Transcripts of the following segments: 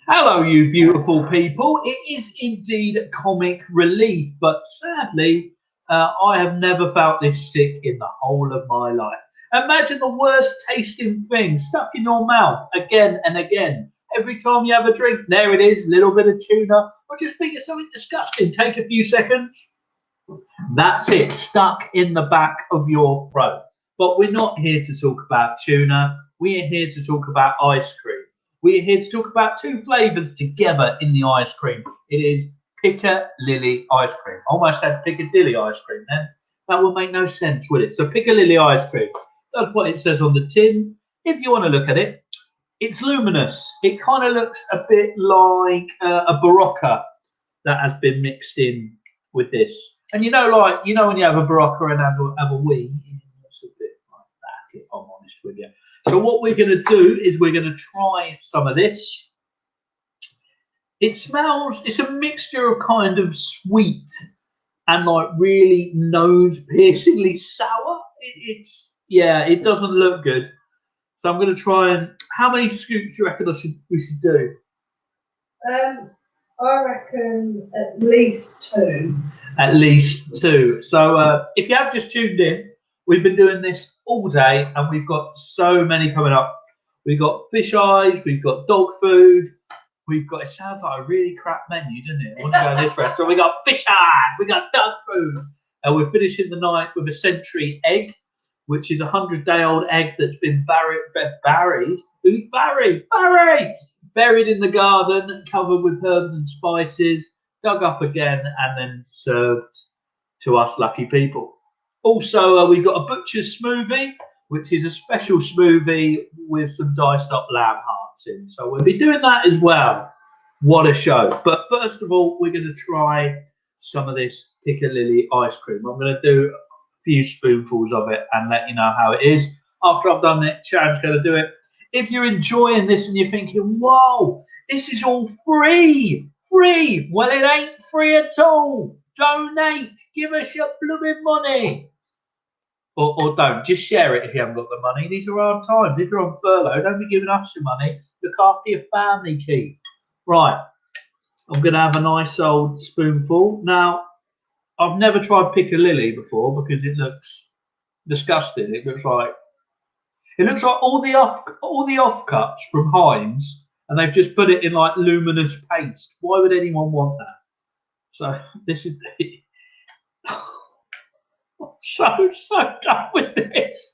Hello, you beautiful people. It is indeed comic relief, but sadly, I have never felt this sick in the whole of my life. Imagine the worst tasting thing stuck in your mouth again and again. Every time you have a drink, there it is, little bit of tuna, or just think of something disgusting. Take a few seconds. That's it, stuck in the back of your throat. But we're not here to talk about tuna. We are here to talk about ice cream. We are here to talk about two flavours together in the ice cream. It is Piccalilli ice cream. I almost said Piccadilly ice cream then. That would make no sense, would it? So Piccalilli ice cream. That's what it says on the tin. If you want to look at it, it's luminous. It kind of looks a bit like a Barocca that has been mixed in with this. And when you have a Barocca and have a wee, it's a bit like that, if I'm honest with you. So what we're going to do is we're going to try some of this. It smells, it's a mixture of kind of sweet and like really nose-piercingly sour. It doesn't look good. So I'm going to try and, how many scoops do you reckon we should do? I reckon at least two. At least two. So if you have just tuned in, we've been doing this all day and we've got so many coming up. We've got fish eyes, we've got dog food, it sounds like a really crap menu, doesn't it? I want to go to this restaurant. We got fish eyes, we got dog food. And we're finishing the night with a century egg, which is a 100-day-old egg that's been buried. Who's Barry? Barry! Buried in the garden, covered with herbs and spices, dug up again, and then served to us lucky people. Also, we've got a butcher's smoothie, which is a special smoothie with some diced up lamb hearts in. So we'll be doing that as well. What a show. But first of all, we're going to try some of this Piccalilli ice cream. I'm going to do a few spoonfuls of it and let you know how it is. After I've done it, Sharon's going to do it. If you're enjoying this and you're thinking, whoa, this is all free. Well, it ain't free at all. Donate. Give us your blooming money. Or don't. Just share it if you haven't got the money. These are hard times. If you're on furlough, don't be giving us your money. Look after your family, Keith. Right. I'm going to have a nice old spoonful. Now, I've never tried Piccalilli before because it looks disgusting. It looks like all the offcuts from Heinz, and they've just put it in like luminous paste. Why would anyone want that? So this is I'm so done with this.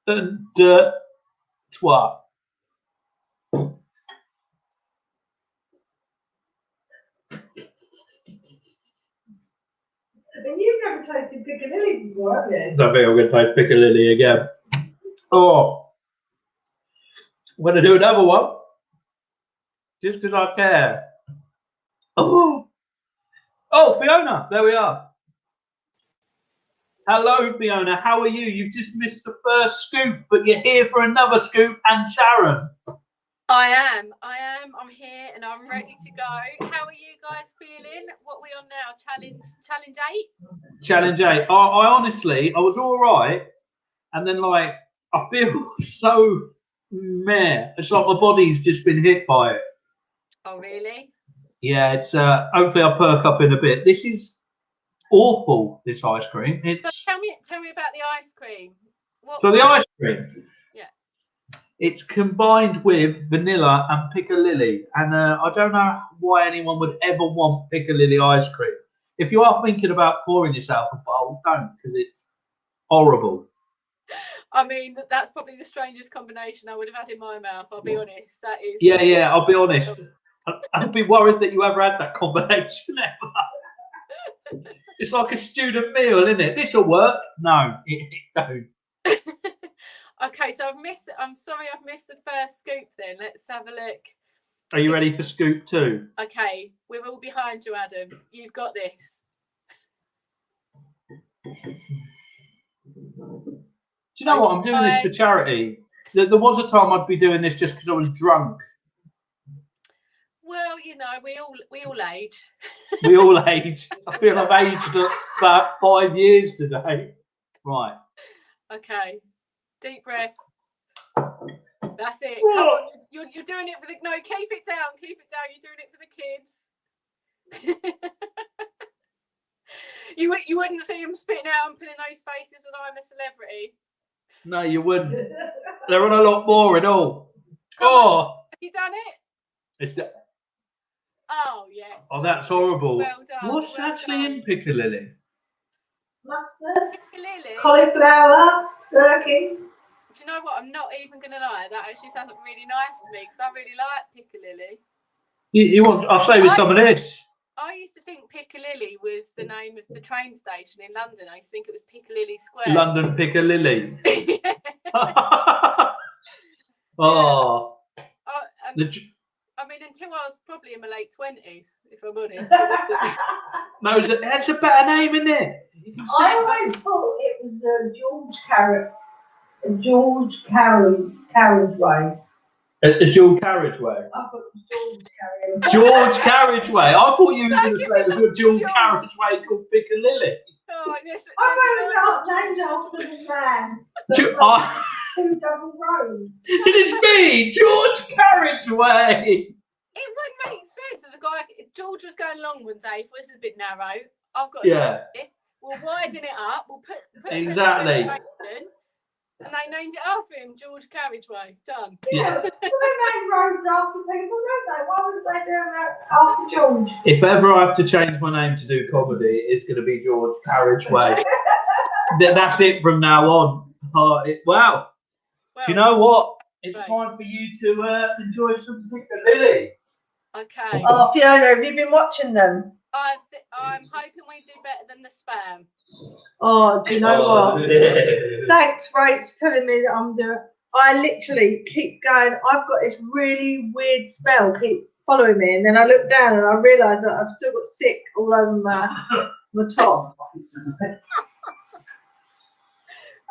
And twat. I mean, you've never tasted Piccalilli before, have you? I think I'm going to taste Piccalilli again. Oh, I'm going to do another one. Just because I care. Oh, Fiona, there we are. Hello, Fiona. How are you? You've just missed the first scoop, but you're here for another scoop. And Sharon. I am. I'm here and I'm ready to go. How are you guys feeling? What are we on now? Challenge 8? Challenge 8. I honestly, I was all right. And then, I feel so meh. It's like my body's just been hit by it. Oh, really? Yeah, it's hopefully I'll perk up in a bit. This is awful, this ice cream. So tell me about the ice cream. The ice cream. Yeah. It's combined with vanilla and Piccalilli. And I don't know why anyone would ever want Piccalilli ice cream. If you are thinking about pouring yourself a bowl, don't, because it's horrible. I mean, that's probably the strangest combination I would have had in my mouth, I'll be honest. That is. Yeah, I'll be honest. I'd be worried that you ever had that combination ever. It's like a student meal, isn't it? This'll work. No, it don't. Okay, so I'm sorry I've missed the first scoop then. Let's have a look. Are you ready for scoop 2? Okay, we're all behind you, Adam. You've got this. Do you know what? I'm doing this for charity. There was a time I'd be doing this just because I was drunk. Well, we all age. We all age. I feel I've aged about 5 years today. Right. Okay. Deep breath. That's it. Come on, you're doing it for the keep it down, you're doing it for the kids. you wouldn't see them spitting out and putting those faces on I'm a Celebrity. No, you wouldn't. They're on a lot more and all. Come Oh, on. Have you done it? Oh yes. Oh, that's horrible. Well done. What's well actually done. in piccalilli? Mustard, Piccalilli. cauliflower, gherkins. Do you know what? I'm not even going to lie. That actually sounds really nice to me because I really like Piccalilli. You want? I'll say with some of this. I used to think Piccalilli was the name of the train station in London. I used to think it was Piccadilly Square. London Piccalilli. Yeah. Oh. I mean, until I was probably in my late 20s, if I'm honest. No, that's a better name, isn't it? I always thought it was George Carriageway. A dual carriageway. I thought it was George Carriageway. George Carriageway. I thought you were going to Don't say it give was a dual George. carriageway called Piccalilli. Oh, yes, I wrote it up named after the man. Two double roads. It is me, George Carriageway. It wouldn't make sense if the guy George was going long one day. If this is a bit narrow, I've got an idea. We'll widen it up. We'll put Exactly. And they named it after him, George Carriageway. Done. Yeah, well, they name roads after people, don't they? Why would they do that after George? If ever I have to change my name to do comedy, it's going to be George Carriageway. That's it from now on. Wow. Well, Do you know what? It's time for you to enjoy some Piccalilli. Okay. Oh, Fiona, have you been watching them? I'm hoping we do better than the spam. Oh, do you know what? Yeah. Thanks, Rach, for telling me that I'm doing. I literally keep going. I've got this really weird smell keep following me, and then I look down and I realise that I've still got sick all over my top.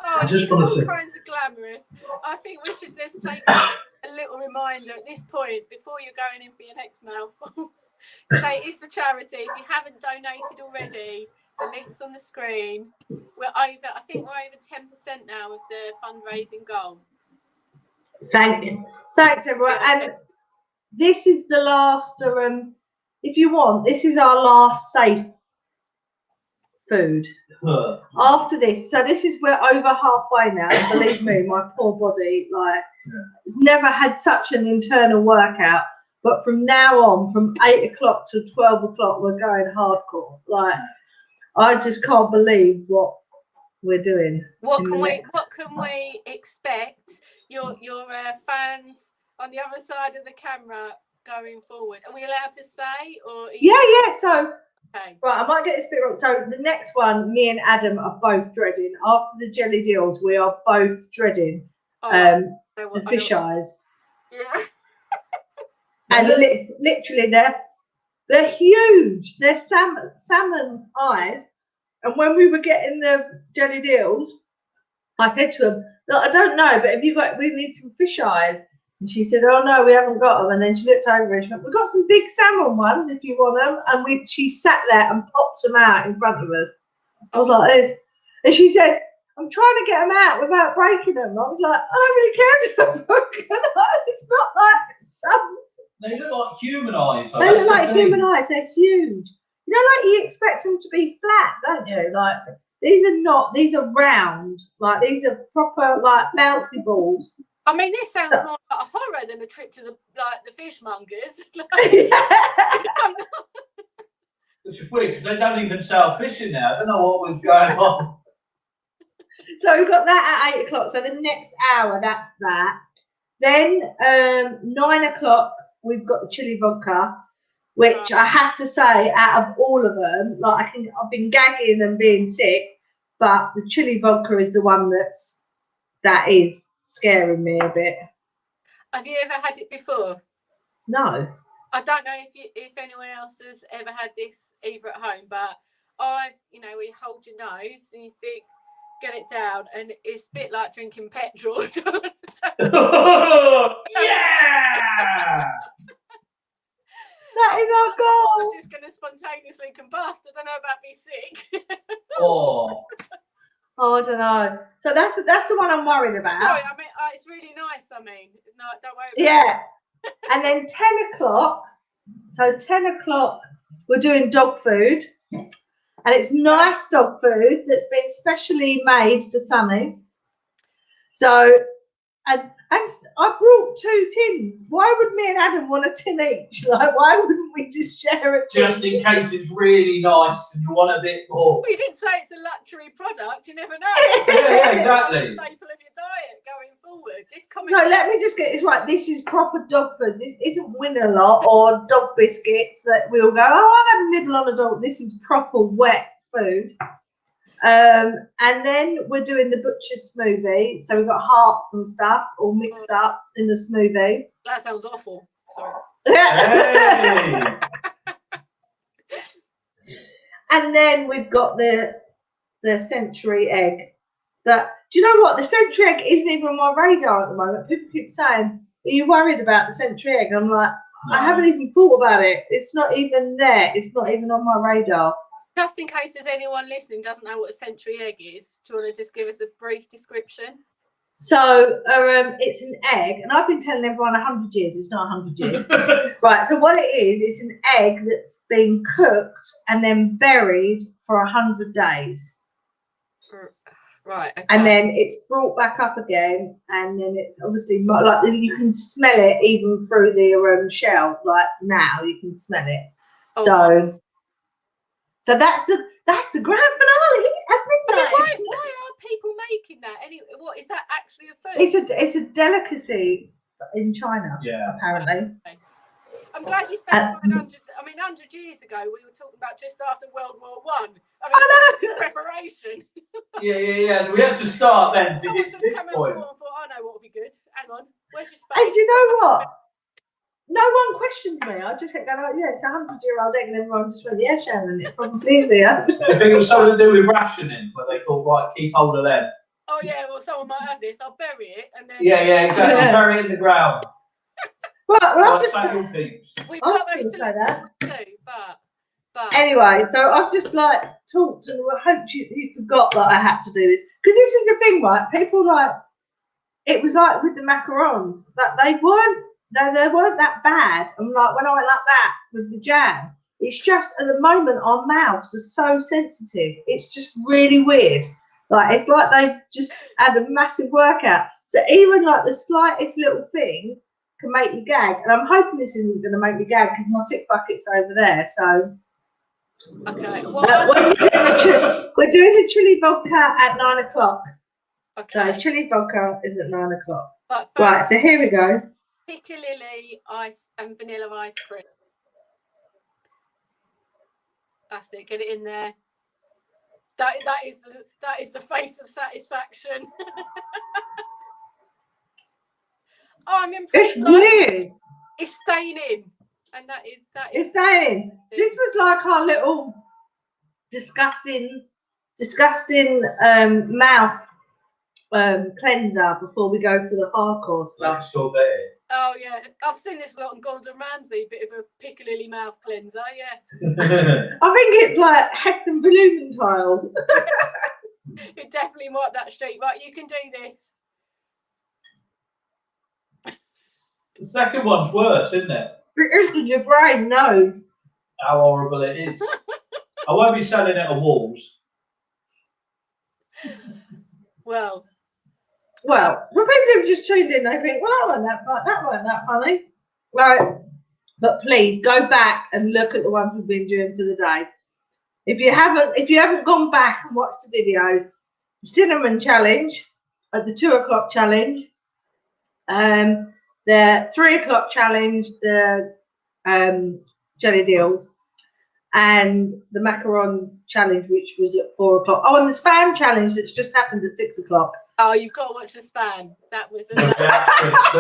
Oh, it's all kinds of glamorous. I think we should just take a little reminder at this point before you're going in for your next mouthful. Say it's for charity. If you haven't donated already, the link's on the screen. I think we're over 10% now of the fundraising goal. Thanks everyone. And this is the last. If you want, this is our last safe food. After this, so this is we're over halfway now. Believe me, my poor body it's never had such an internal workout. But from now on, from 8 o'clock to 12 o'clock, we're going hardcore. I just can't believe what we're doing. What can we expect? Your fans on the other side of the camera going forward. Are we allowed to say or? Yeah. So okay. Right, I might get this bit wrong. So the next one, me and Adam are both dreading. After the jelly deals, we are both dreading the fish eyes. Yeah. And literally, they're huge. They're salmon eyes. And when we were getting the jelly deals, I said to him, "Look, I don't know, but we need some fish eyes." And she said, "Oh no, we haven't got them." And then she looked over and she went, "We've got some big salmon ones if you want them." And she sat there and popped them out in front of us. I was like this, and she said, "I'm trying to get them out without breaking them." I was like, "I don't really care if they're broken. It's not like some." They look like human eyes. They look like human eyes. They're huge. You know, like you expect them to be flat, don't you? Like these are not. These are round. Like these are proper, like bouncy balls. I mean, this sounds more like a horror than a trip to the fishmongers. It's weird because they don't even sell fish in there. I don't know what was going on. So we've got that at 8 o'clock. So the next hour, that's that. Then 9 o'clock, we've got the chili vodka, which I have to say, out of all of them, I've been gagging and being sick, but the chili vodka is the one that is scaring me a bit. Have you ever had it before? No. I don't know if anyone else has ever had this either at home, but we hold your nose and you think, get it down, and it's a bit like drinking petrol. Yeah! That is our I goal. was just going to spontaneously combust. I don't know about be sick. Oh, I don't know. So that's the one I'm worried about. Sorry, I mean, it's really nice. I mean, no, don't worry. Yeah. And then 10 o'clock. So 10 o'clock, we're doing dog food. And it's nice dog food that's been specially made for Sunny. So, and I brought 2 tins. Why would me and Adam want a tin each? Like, why wouldn't we just share it? Just in case it's really nice and you want a bit more. We didn't say it's a luxury product. You never know. Yeah, exactly. Staple of your diet going forward. So let me just get this right. This is proper dog food. This isn't Win-A-Lot or dog biscuits that we'll go, oh, I've had a nibble on a dog. This is proper wet food. And then we're doing the butcher's smoothie. So we've got hearts and stuff all mixed up in the smoothie. That sounds awful. Sorry. Hey. And then we've got the century egg. Do you know what? The century egg isn't even on my radar at the moment. People keep saying, are you worried about the century egg? I'm like, I haven't even thought about it. It's not even there. It's not even on my radar. Just in case there's anyone listening doesn't know what a century egg is, do you want to just give us a brief description? So it's an egg, and I've been telling everyone 100 years. It's not 100 years. Right, so what it is, it's an egg that's been cooked and then buried for 100 days. Right. Okay. And then it's brought back up again, and then it's obviously like you can smell it even through the shell. Like now, you can smell it. Oh. So that's the grand finale at midnight. Why are people making that? What is that actually a food? It's a delicacy in China. Yeah. Apparently. Okay. I'm glad you specified 100. I mean, 100 years ago, we were talking about just after World War One. I know. Preparation. Yeah. We had to start then to get to this point. I thought, I know what would be good. Hang on, where's your space? And you know what? No one questioned me. I just kept going, oh, yeah, it's a 100-year-old egg, and everyone just went, yeah, Sharon, it's probably easier. I think it was something to do with rationing, but they thought, right, keep hold of them. Oh, yeah, well, someone might have this. I'll bury it, and then... Yeah, exactly. Yeah. Bury it in the ground. Well, I've just... We've got those to look forward to, but... Anyway, so I've just, talked, and I hope you forgot that I had to do this. Because this is the thing, right? People, it was like with the macarons, that they weren't that bad. And when I went like that with the jam, it's just at the moment our mouths are so sensitive. It's just really weird. It's like they've just had a massive workout. So even the slightest little thing can make you gag. And I'm hoping this isn't going to make me gag because my sick bucket's over there. So okay. We're doing the chili vodka at 9 o'clock. Okay. So chili vodka is at 9 o'clock. But first, right. So here we go. Piccalilli ice and vanilla ice cream. That's it. Get it in there. That is the face of satisfaction. Oh, I'm impressed. It's weird. It's staying in, and that is. It's staying. This was like our little disgusting mouth cleanser before we go for the hardcore stuff. Oh yeah, I've seen this a lot on Gordon Ramsay, bit of a Piccalilli mouth cleanser, yeah. I think it's like Hector Blumenthal. It definitely wiped that street. Right, you can do this. The second one's worse, isn't it? Because your brain knows how horrible it is. I won't be selling it at walls. Well, for people who've just tuned in, they think, well, that weren't that funny. Right. But please go back and look at the ones we've been doing for the day. If you haven't gone back and watched the videos, the cinnamon challenge, the 2 o'clock challenge, the 3 o'clock challenge, the jelly deals, and the macaron challenge, which was at 4 o'clock. Oh, and the spam challenge that's just happened at 6 o'clock. Oh, you've got to watch the spam. That was the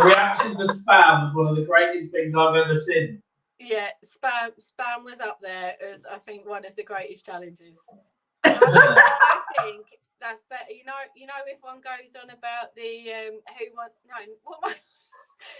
reaction to spam was one of the greatest things I've ever seen. Yeah, spam was up there as I think one of the greatest challenges. I think that's better. You know, if one goes on about the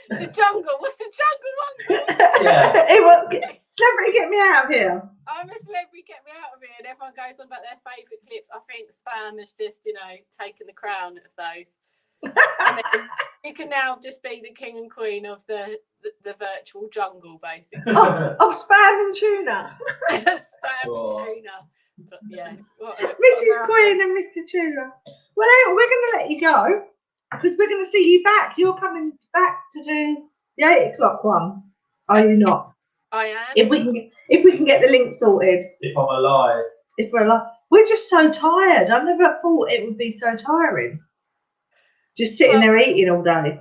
the jungle. What's the jungle one called? Yeah. It was Celebrity Get Me Out of Here. I'm a Celebrity Get Me Out of Here, and everyone goes on about their favourite clips. I think spam has just, taken the crown of those. I mean, you can now just be the king and queen of the virtual jungle, basically. Of spam and tuna. Spam and tuna. But yeah. Mrs. Queen and Mr. Tuna. Well, anyway, we're going to let you go because we're going to see you back. You're coming back to do the 8 o'clock one. Are you not? I am. If we can get the link sorted. If I'm alive. If we're alive. We're just so tired. I never thought it would be so tiring. Just sitting there eating all day.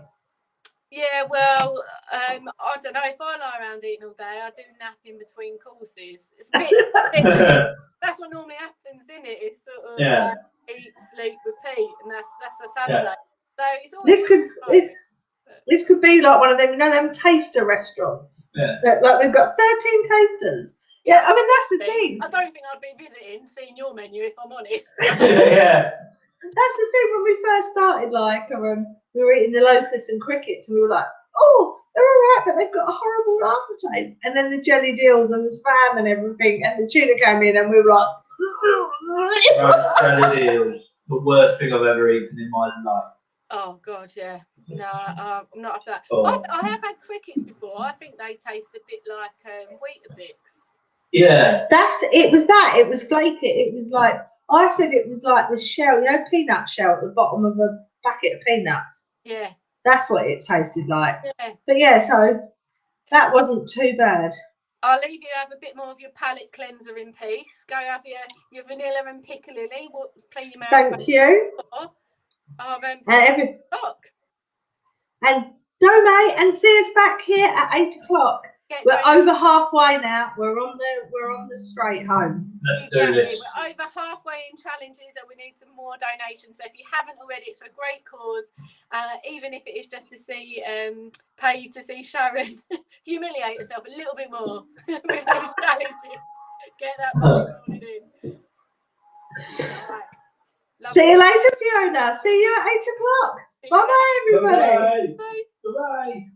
Yeah, well, I don't know. If I lie around eating all day, I do nap in between courses. It's a bit that's what normally happens, isn't it? It's sort of eat, sleep, repeat, and that's a Sunday. Yeah. So it's always this could be like one of them, you know, them taster restaurants. Yeah. Like we've got 13 tasters. Yeah, I mean that's the thing. I don't think I'd be visiting, seeing your menu, if I'm honest. Yeah. That's the thing, when we first started, like, we were eating the locusts and crickets, and we were like, oh, they're all right, but they've got a horrible aftertaste. And then the jelly deals and the spam and everything, and the tuna came in, and we were like, Jelly deals. The worst thing I've ever eaten in my life. Oh, God, yeah. No, I'm not after that. Oh. I have had crickets before. I think they taste a bit like Weetabix. Yeah. It was flaky. It was like, I said it was like the shell, you know, peanut shell at the bottom of a packet of peanuts. Yeah. That's what it tasted like. Yeah. But yeah, so that wasn't too bad. I'll leave you have a bit more of your palate cleanser in peace. Go have your vanilla and piccalilli. We'll clean your mouth. Thank you. And donate and see us back here at 8 o'clock. We're over halfway now. We're on the straight home. Let's do this. We're over halfway in challenges, and we need some more donations. So if you haven't already, it's a great cause. Even if it is just to see, pay to see Sharon humiliate herself a little bit more with these challenges. Get that money rolling in. Right. See you later, Fiona. See you at 8 o'clock. Bye bye, everybody. Bye. Bye.